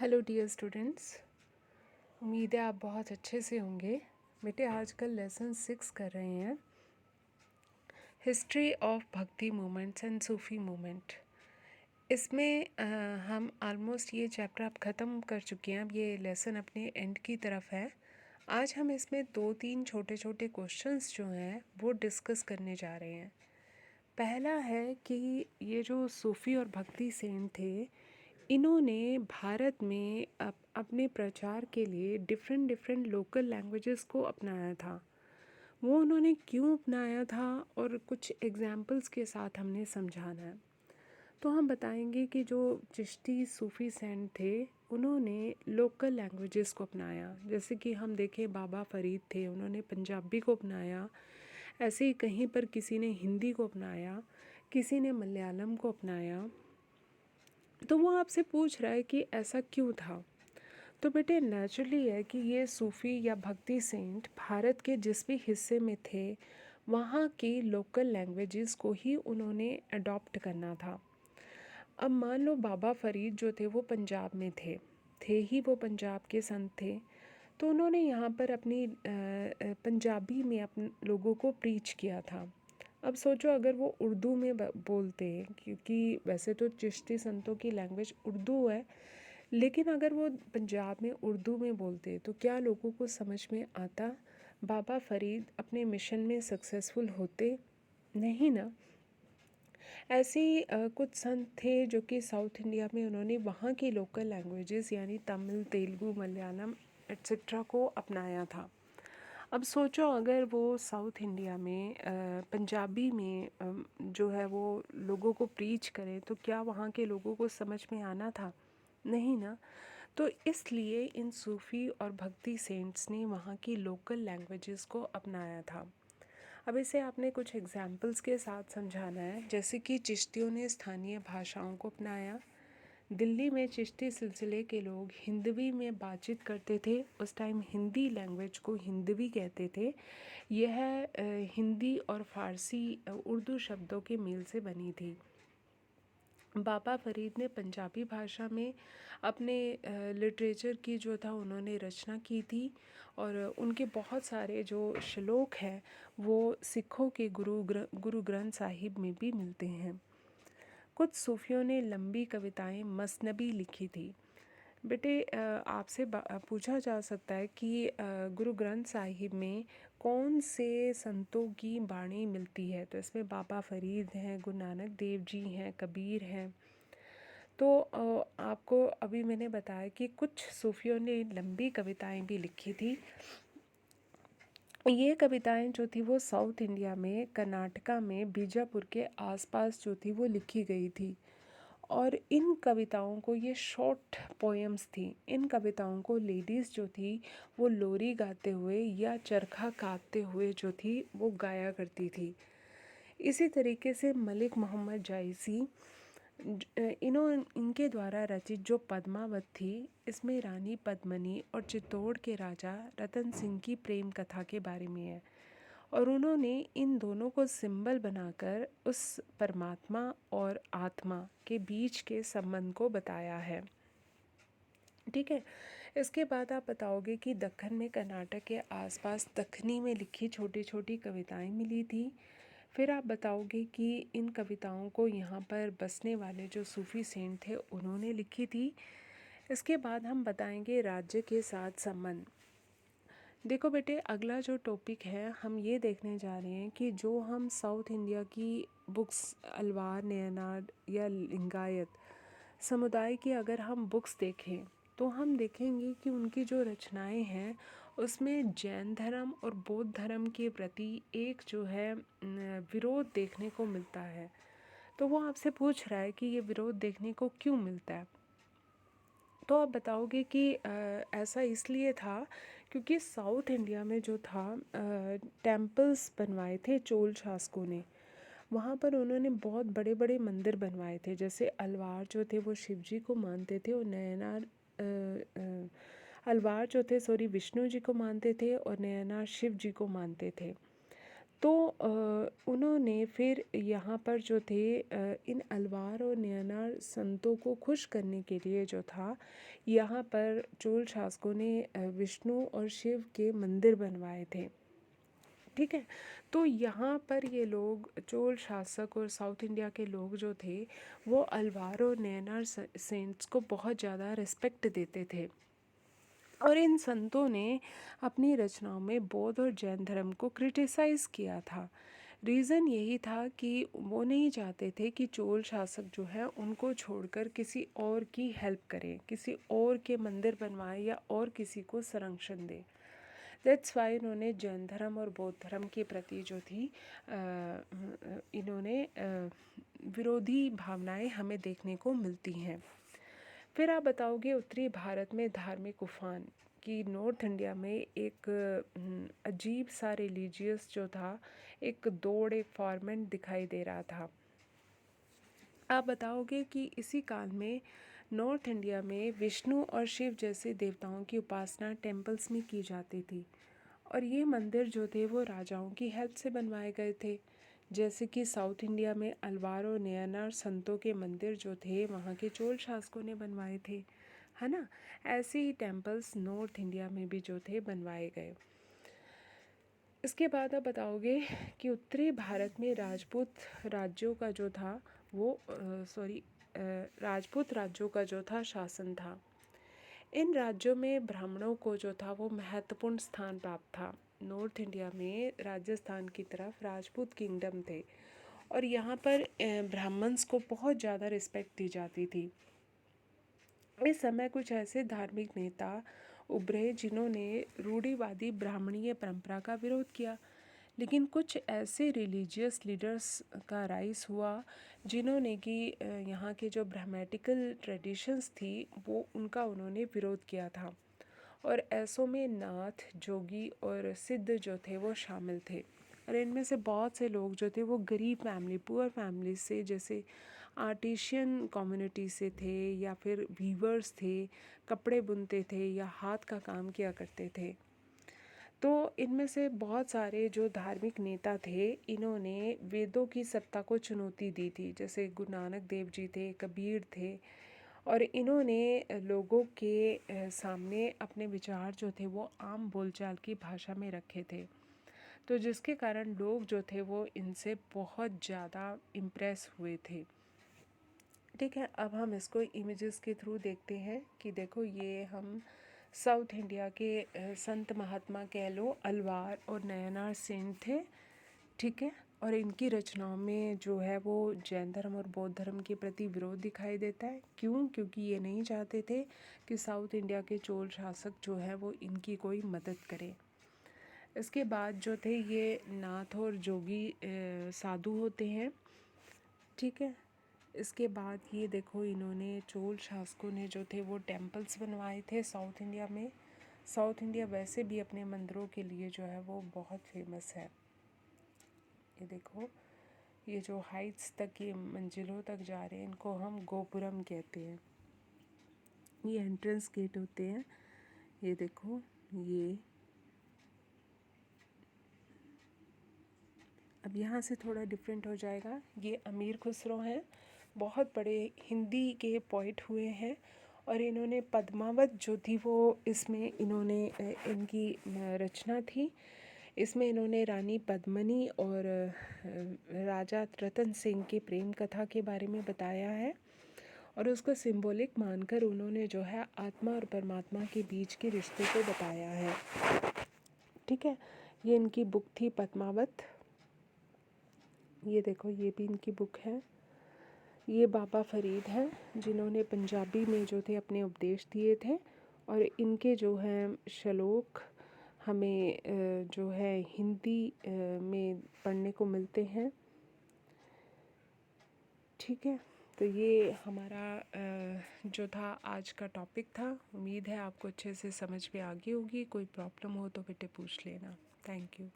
Hello dear students. उम्मीद है आप बहुत अच्छे से होंगे। बेटे आजकल लेसन 6 कर रहे हैं, हिस्ट्री ऑफ भक्ति मूवमेंट्स एंड सूफ़ी मूवमेंट। इसमें हम ऑलमोस्ट ये चैप्टर अब ख़त्म कर चुके हैं। अब ये लेसन अपने एंड की तरफ है। आज हम इसमें 2-3 छोटे छोटे क्वेश्चंस जो हैं वो डिस्कस करने जा रहे हैं। पहला है कि ये जो सूफ़ी और भक्ति सेंट थे, इन्होंने भारत में अपने प्रचार के लिए डिफरेंट डिफरेंट लोकल लैंग्वेजेस को अपनाया था। वो उन्होंने क्यों अपनाया था और कुछ एग्जाम्पल्स के साथ हमने समझाना है। तो हम बताएंगे कि जो चिश्ती सूफ़ी सेंट थे उन्होंने लोकल लैंग्वेजेस को अपनाया। जैसे कि हम देखें बाबा फ़रीद थे, उन्होंने पंजाबी को अपनाया। ऐसे ही कहीं पर किसी ने हिंदी को अपनाया, किसी ने मलयालम को अपनाया। तो वो आपसे पूछ रहा है कि ऐसा क्यों था। तो बेटे नेचुरली है कि ये सूफ़ी या भक्ति सेंट भारत के जिस भी हिस्से में थे वहाँ की लोकल लैंग्वेजेस को ही उन्होंने अडॉप्ट करना था। अब मान लो बाबा फ़रीद जो थे वो पंजाब में थे ही वो पंजाब के संत थे। तो उन्होंने यहाँ पर अपनी पंजाबी में अपने लोगों को प्रीच किया था। अब सोचो अगर वो उर्दू में बोलते, क्योंकि वैसे तो चिश्ती संतों की लैंग्वेज उर्दू है, लेकिन अगर वो पंजाब में उर्दू में बोलते तो क्या लोगों को समझ में आता? बाबा फ़रीद अपने मिशन में सक्सेसफुल होते? नहीं ना। ऐसे ही कुछ संत थे जो कि साउथ इंडिया में उन्होंने वहाँ की लोकल लैंग्वेजेस यानी तमिल, तेलुगु, मलयालम एट्सेट्रा को अपनाया था। अब सोचो अगर वो साउथ इंडिया में पंजाबी में जो है वो लोगों को प्रीच करें तो क्या वहाँ के लोगों को समझ में आना था? नहीं ना। तो इसलिए इन सूफ़ी और भक्ति सेंट्स ने वहाँ की लोकल लैंग्वेजेस को अपनाया था। अब इसे आपने कुछ एग्जाम्पल्स के साथ समझाना है। जैसे कि चिश्तियों ने स्थानीय भाषाओं को अपनाया। दिल्ली में चिश्ती सिलसिले के लोग हिंदवी में बातचीत करते थे। उस टाइम हिंदी लैंग्वेज को हिंदवी कहते थे। यह हिंदी और फ़ारसी उर्दू शब्दों के मेल से बनी थी। बाबा फ़रीद ने पंजाबी भाषा में अपने लिटरेचर की जो था उन्होंने रचना की थी और उनके बहुत सारे जो श्लोक हैं वो सिखों के गुरु ग्रंथ साहिब में भी मिलते हैं। कुछ सूफियों ने लंबी कविताएं मसनबी लिखी थी। बेटे आपसे पूछा जा सकता है कि गुरु ग्रंथ साहिब में कौन से संतों की बाणी मिलती है। तो इसमें बाबा फ़रीद हैं, गुरु नानक देव जी हैं, कबीर हैं। तो आपको अभी मैंने बताया कि कुछ सूफियों ने लंबी कविताएं भी लिखी थी। ये कविताएं जो थी वो साउथ इंडिया में कर्नाटका में बीजापुर के आसपास जो थी वो लिखी गई थी। और इन कविताओं को, ये शॉर्ट पोएम्स थी, इन कविताओं को लेडीज़ जो थी वो लोरी गाते हुए या चरखा काटते हुए जो थी वो गाया करती थी। इसी तरीके से मलिक मोहम्मद जायसी, इनके द्वारा रचित जो पद्मावत थी, इसमें रानी पद्मिनी और चित्तौड़ के राजा रतन सिंह की प्रेम कथा के बारे में है। और उन्होंने इन दोनों को सिंबल बनाकर उस परमात्मा और आत्मा के बीच के संबंध को बताया है। ठीक है। इसके बाद आप बताओगे कि दक्कन में कर्नाटक के आसपास दक्खनी में लिखी छोटी छोटी कविताएं मिली थी। फिर आप बताओगे कि इन कविताओं को यहाँ पर बसने वाले जो सूफ़ी सेंट थे उन्होंने लिखी थी। इसके बाद हम बताएंगे राज्य के साथ संबंध। देखो बेटे अगला जो टॉपिक है हम ये देखने जा रहे हैं कि जो हम साउथ इंडिया की बुक्स अलवार, नयनार या लिंगायत समुदाय की अगर हम बुक्स देखें तो हम देखेंगे कि उनकी जो रचनाएं हैं उसमें जैन धर्म और बौद्ध धर्म के प्रति एक जो है विरोध देखने को मिलता है। तो वो आपसे पूछ रहा है कि ये विरोध देखने को क्यों मिलता है। तो आप बताओगे कि ऐसा इसलिए था क्योंकि साउथ इंडिया में जो था टेम्पल्स बनवाए थे चोल शासकों ने। वहाँ पर उन्होंने बहुत बड़े बड़े मंदिर बनवाए थे। जैसे अलवार जो थे वो शिव जी को मानते थे और नयनार अलवार जो थे विष्णु जी को मानते थे और नयनार शिव जी को मानते थे। तो उन्होंने फिर यहाँ पर जो थे इन अलवार और नयनार संतों को खुश करने के लिए जो था, यहाँ पर चोल शासकों ने विष्णु और शिव के मंदिर बनवाए थे। ठीक है। तो यहाँ पर ये लोग चोल शासक और साउथ इंडिया के लोग जो थे, वो अलवार और नयनार सेंट्स को बहुत ज़्यादा रिस्पेक्ट देते थे। और इन संतों ने अपनी रचनाओं में बौद्ध और जैन धर्म को क्रिटिसाइज़ किया था। रीज़न यही था कि वो नहीं चाहते थे कि चोल शासक जो है उनको छोड़कर किसी और की हेल्प करें, किसी और के मंदिर बनवाएं या और किसी को संरक्षण दें। दैट्स वाई इन्होंने जैन धर्म और बौद्ध धर्म के प्रति जो थी इन्होंने विरोधी भावनाएं हमें देखने को मिलती हैं। फिर आप बताओगे उत्तरी भारत में धार्मिक उफान कि नॉर्थ इंडिया में एक अजीब सा रिलीजियस जो था, एक दौड़, एक फॉर्मेट दिखाई दे रहा था। आप बताओगे कि इसी काल में नॉर्थ इंडिया में विष्णु और शिव जैसे देवताओं की उपासना टेम्पल्स में की जाती थी, और ये मंदिर जो थे वो राजाओं की हेल्प से बनवाए गए थे। जैसे कि साउथ इंडिया में अलवार और नयनार संतों के मंदिर जो थे वहाँ के चोल शासकों ने बनवाए थे, है ना। ऐसे ही टेम्पल्स नॉर्थ इंडिया में भी जो थे बनवाए गए। इसके बाद आप बताओगे कि उत्तरी भारत में राजपूत राज्यों का जो था वो राजपूत राज्यों का जो था शासन था। इन राज्यों में ब्राह्मणों को जो था वो महत्वपूर्ण स्थान प्राप्त था। नॉर्थ इंडिया में राजस्थान की तरफ राजपूत किंगडम थे, और यहाँ पर ब्राह्मण्स को बहुत ज़्यादा रिस्पेक्ट दी जाती थी। इस समय कुछ ऐसे धार्मिक नेता उभरे जिन्होंने रूढ़िवादी ब्राह्मणीय परंपरा का विरोध किया, लेकिन कुछ ऐसे रिलीजियस लीडर्स का राइज हुआ जिन्होंने कि यहाँ के जो ब्राह्मेटिकल ट्रेडिशंस थी वो उनका उन्होंने विरोध किया था। और ऐसों में नाथ, जोगी और सिद्ध जो थे वो शामिल थे। और इनमें से बहुत से लोग जो थे वो गरीब फैमिली, पुअर फैमिली से, जैसे आर्टिशियन कम्युनिटी से थे, या फिर वीवर्स थे, कपड़े बुनते थे या हाथ का काम किया करते थे। तो इनमें से बहुत सारे जो धार्मिक नेता थे, इन्होंने वेदों की सत्ता को चुनौती दी थी। जैसे गुरु नानक देव जी थे, कबीर थे, और इन्होंने लोगों के सामने अपने विचार जो थे वो आम बोलचाल की भाषा में रखे थे। तो जिसके कारण लोग जो थे वो इनसे बहुत ज़्यादा इम्प्रेस हुए थे। ठीक है, अब हम इसको इमेजेस के थ्रू देखते हैं कि देखो ये हम साउथ इंडिया के संत महात्मा कह लो, अलवार और नयनार सेन थे। ठीक है, और इनकी रचनाओं में जो है वो जैन धर्म और बौद्ध धर्म के प्रति विरोध दिखाई देता है। क्यों? क्योंकि ये नहीं चाहते थे कि साउथ इंडिया के चोल शासक जो है वो इनकी कोई मदद करे। इसके बाद जो थे ये नाथ और जोगी साधु होते हैं। ठीक है, इसके बाद ये देखो इन्होंने चोल शासकों ने जो थे वो टेम्पल्स बनवाए थे साउथ इंडिया में। साउथ इंडिया वैसे भी अपने मंदिरों के लिए जो है वो बहुत फेमस है। ये देखो, ये जो हाइट्स तक, ये मंजिलों तक जा रहे हैं, इनको हम गोपुरम कहते हैं। ये एंट्रेंस गेट होते हैं। ये देखो, ये अब यहाँ से थोड़ा डिफरेंट हो जाएगा। ये अमीर खुसरो हैं, बहुत बड़े हिंदी के पोइट हुए हैं, और इन्होंने पद्मावत जो थी वो इसमें इन्होंने इनकी रचना थी। इसमें इन्होंने रानी पद्मिनी और राजा रतन सिंह की प्रेम कथा के बारे में बताया है, और उसको सिंबॉलिक मानकर उन्होंने जो है आत्मा और परमात्मा के बीच के रिश्ते को बताया है। ठीक है, ये इनकी बुक थी पद्मावत। ये देखो, ये भी इनकी बुक है। ये बाबा फरीद हैं जिन्होंने पंजाबी में जो थे अपने उपदेश दिए थे, और इनके जो हैं श्लोक हमें जो है हिंदी में पढ़ने को मिलते हैं। ठीक है, तो ये हमारा जो था आज का टॉपिक था। उम्मीद है आपको अच्छे से समझ में आ गई होगी। कोई प्रॉब्लम हो तो बेटे पूछ लेना। Thank you.